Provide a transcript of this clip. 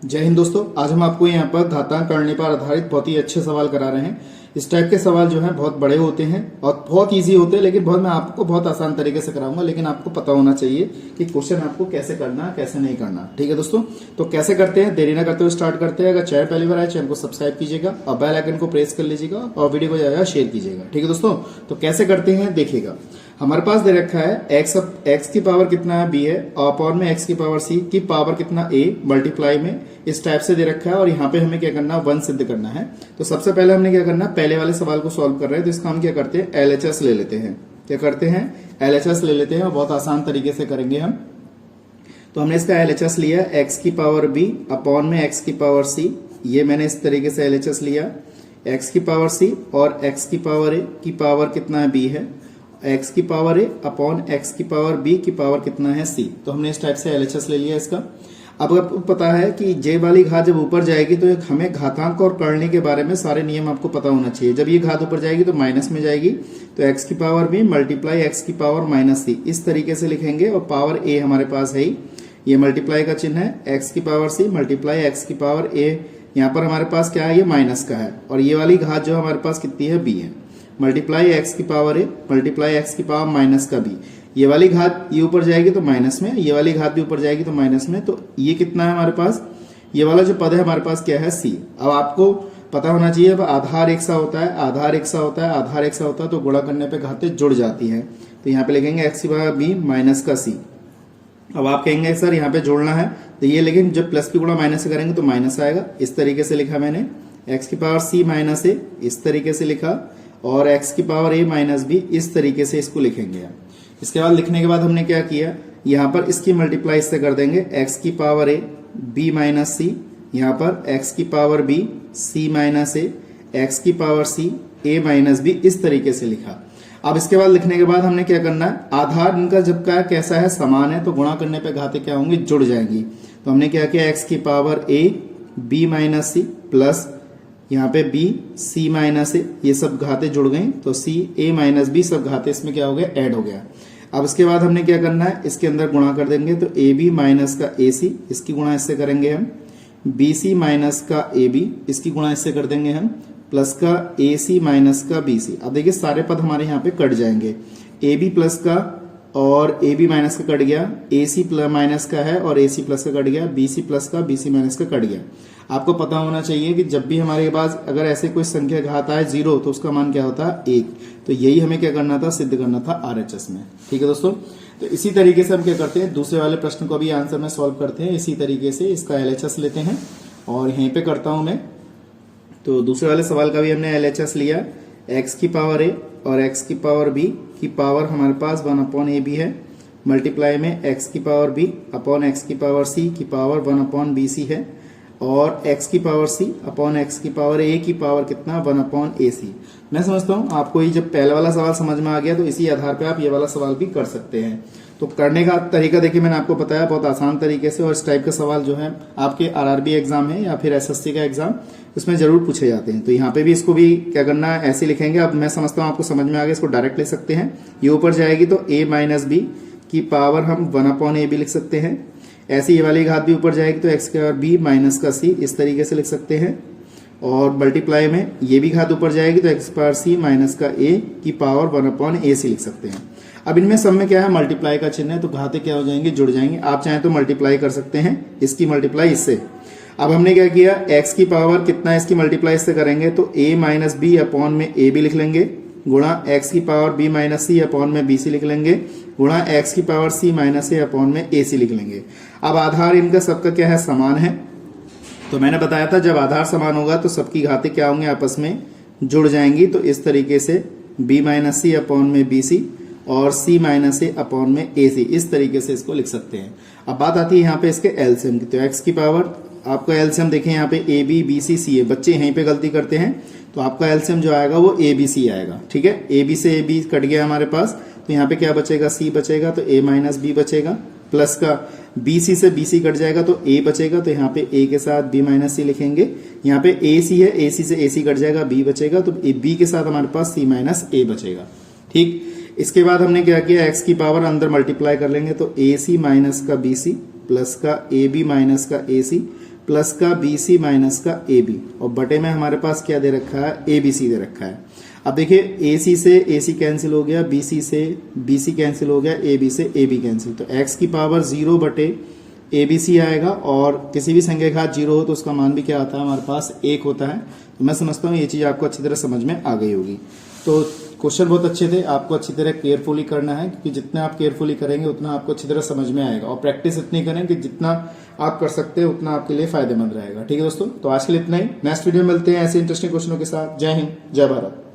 जय हिंद दोस्तों। आज हम आपको यहाँ पर घातांक करने पर आधारित बहुत ही अच्छे सवाल करा रहे हैं। इस टाइप के सवाल जो है बहुत बड़े होते हैं और बहुत इजी होते हैं, लेकिन मैं आपको बहुत आसान तरीके से कराऊंगा। लेकिन आपको पता होना चाहिए कि क्वेश्चन आपको कैसे करना है, कैसे नहीं करना। ठीक है दोस्तों, तो कैसे करते हैं, देरी ना करते हुए स्टार्ट करते हैं। अगर चैनल पहली बार आए, चैनल को सब्सक्राइब कीजिएगा और बेल आइकन को प्रेस कर लीजिएगा और वीडियो को ज्यादा शेयर कीजिएगा। ठीक है दोस्तों, तो कैसे करते हैं देखिएगा। हमारे पास दे रखा है x की पावर कितना है b है और अपॉन में x की पावर c की पावर कितना a मल्टीप्लाई में इस टाइप से दे रखा है। और यहाँ पे हमें क्या करना है, 1 सिद्ध करना है। तो सबसे पहले हमने क्या करना है, पहले वाले सवाल को सॉल्व कर रहे हैं तो इसका हम क्या करते हैं, LHS ले लेते हैं। क्या करते हैं, LHS ले लेते हैं और बहुत आसान तरीके से करेंगे हम। तो हमने इसका LHS लिया x की पावर b अपॉन में x की पावर c। ये मैंने इस तरीके से LHS लिया, x की पावर c और x की पावर a की पावर कितना है b है, x की पावर a अपॉन x की पावर b की पावर कितना है c। तो हमने इस टाइप से LHS ले लिया इसका। अब आपको पता है कि j वाली घात जब ऊपर जाएगी तो हमें घातांक और करने के बारे में सारे नियम आपको पता होना चाहिए। जब ये घात ऊपर जाएगी तो माइनस में जाएगी, तो x की पावर b मल्टीप्लाई x की पावर माइनस c इस तरीके से लिखेंगे। और पावर a हमारे पास है ही, ये मल्टीप्लाई का चिन्ह है, x की पावर c मल्टीप्लाई x की पावर a। यहाँ पर हमारे पास क्या है, ये माइनस का है और ये वाली घात जो हमारे पास कितनी है, b है। मल्टीप्लाई x की पावर a मल्टीप्लाई x की पावर माइनस का b। ये वाली घात ये ऊपर जाएगी तो माइनस में, ये वाली घात भी ऊपर जाएगी तो माइनस में। तो ये कितना है हमारे पास, ये वाला जो पद है हमारे पास क्या है, c। अब आपको पता होना चाहिए, अब आधार एक सा होता है, आधार एक सा होता है, आधार एक सा होता है तो गुणा करने पे घातें जुड़ जाती हैं। तो यहाँ पे लिखेंगे x की पावर b माइनस का c। अब आप कहेंगे सर यहाँ पे जोड़ना है, तो ये लेकिन जब प्लस की गुणा माइनस से करेंगे तो माइनस आएगा। इस तरीके से लिखा मैंने, x की पावर c माइनस a इस तरीके से लिखा और x की पावर a माइनस b इस तरीके से इसको लिखेंगे। इसके बाद लिखने के बाद हमने क्या किया, यहाँ पर इसकी मल्टीप्लाई इससे कर देंगे, x की power a b minus c, यहाँ पर x की power b c minus a, x की power c a minus b इस तरीके से लिखा। अब इसके बाद लिखने के बाद हमने क्या करना है, आधार इनका जब का कैसा है, समान है, तो गुणा करने पे घातें क्या होंगी, जुड़ जाएंगी। तो हमने क्या किया, x की power a b minus c plus यहाँ पे b c माइनस a, ये सब घातें जुड़ गई तो c a माइनस b सब घातें इसमें क्या हो गया, ऐड हो गया। अब इसके बाद हमने क्या करना है, इसके अंदर गुणा कर देंगे तो a b माइनस का a c इसकी गुणा इससे करेंगे हम, b c माइनस का a b इसकी गुणा इससे कर देंगे हम, प्लस का a c माइनस का b c। अब देखिए सारे पद हमारे यहाँ पे कट जाएंगे, a b प्लस का और a b माइनस का कट गया, a c प्लस माइनस का है और a c प्लस का कट गया, b c प्लस का b c माइनस का कट गया। आपको पता होना चाहिए कि जब भी हमारे पास अगर ऐसे कोई संख्या घात आए 0 तो उसका मान क्या होता है, 1। तो यही हमें क्या करना था, सिद्ध करना था RHS में। ठीक है दोस्तों, तो इसी तरीके से हम क्या करते हैं, दूसरे वाले प्रश्न को भी आंसर में सॉल्व करते हैं। इसी तरीके से इसका LHS लेते हैं और यहीं पे करता हूं मैं। तो दूसरे वाले सवाल का भी हमने LHS लिया, x की पावर a और x की पावर b की पावर हमारे पास 1 अपॉन ab है, मल्टीप्लाई में x की पावर b अपॉन x की पावर c की पावर 1 अपॉन bc है और x की पावर c अपॉन x की पावर a की पावर कितना, 1 अपॉन ac। मैं समझता हूँ आपको ये जब पहला वाला सवाल समझ में आ गया तो इसी आधार पे आप ये वाला सवाल भी कर सकते हैं। तो करने का तरीका देखिए मैंने आपको बताया बहुत आसान तरीके से, और इस टाइप का सवाल जो है आपके RRB एग्जाम है या फिर SSC का एग्जाम, उसमें जरूर पूछे जाते हैं। तो यहाँ पे भी इसको भी क्या करना है, ऐसे लिखेंगे। अब मैं समझता हूँ आपको समझ में आ गया, इसको डायरेक्ट ले सकते हैं। ये ऊपर जाएगी तो a माइनस b की पावर हम 1 अपॉन a भी लिख सकते हैं। ऐसी ये वाली घात भी ऊपर जाएगी तो x की पावर b माइनस का c इस तरीके से लिख सकते हैं। और मल्टीप्लाई में ये भी घात ऊपर जाएगी तो x पावर c माइनस का a की पावर 1 अपॉन a c लिख सकते हैं। अब इनमें सब में क्या है, मल्टीप्लाई का चिन्ह है तो घातें क्या हो जाएंगी, जुड़ जाएंगी। आप चाहें तो मल्टीप्लाई कर सकते हैं, इसकी मल्टीप्लाई इससे। अब हमने क्या किया, x की पावर कितना है, इसकी मल्टीप्लाई इससे करेंगे तो a माइनस b अपॉन में a भी लिख लेंगे, गुणा x की power b minus c upon में bc लिख लेंगे, गुणा x की power c minus a upon में ac लिख लेंगे। अब आधार इनका सबका क्या है, समान है। तो मैंने बताया था जब आधार समान होगा तो सबकी घातें क्या होंगी, आपस में जुड़ जाएंगी। तो इस तरीके से b माइनस c अपॉन में bc और c माइनस a अपॉन में ac इस तरीके से इसको लिख सकते हैं। अब बात आती है यहाँ पे इसके एलसीएम की। तो x की पावर आपका एलसीएम देखें यहाँ पे a b b c c है, बच्चे यहीं पे गलती करते हैं। तो आपका एलसीएम जो आएगा वो a b c आएगा। ठीक है, a b से a b कट गया हमारे पास, तो यहाँ पे क्या बचेगा, c बचेगा तो a माइनस b बचेगा, प्लस का b c से b c कट जाएगा तो a बचेगा, तो यहाँ पे a के साथ b माइनस c लिखेंगे। यहाँ पे a c है, a c से a c कट जाएगा, b बचेगा, तो b के साथ हमारे पास c माइनस a बचेगा। ठीक, इसके बाद हमने क्या किया, x की पावर अंदर मल्टीप्लाई कर लेंगे तो ac माइनस का bc प्लस का ab माइनस का ac प्लस का BC माइनस का AB, और बटे में हमारे पास क्या दे रखा है, ABC दे रखा है। अब देखिए AC से AC कैंसिल हो गया, BC से BC कैंसिल हो गया, AB से AB कैंसिल, तो x की पावर 0 बटे ABC आएगा, और किसी भी संख्या के घात 0 हो तो उसका मान भी क्या आता है, हमारे पास 1 होता है। तो मैं समझता हूँ ये चीज़ आपको अच्छी तरह समझ में आ गई होगी। तो क्वेश्चन बहुत अच्छे थे, आपको अच्छी तरह केयरफुली करना है, क्योंकि जितना आप केयरफुली करेंगे उतना आपको अच्छी तरह समझ में आएगा, और प्रैक्टिस इतनी करें कि जितना आप कर सकते हैं उतना आपके लिए फायदेमंद रहेगा। ठीक है दोस्तों, तो आज के लिए इतना ही। नेक्स्ट वीडियो में मिलते हैं ऐसे इंटरेस्टिंग क्वेश्चनों के साथ। जय हिंद, जय भारत।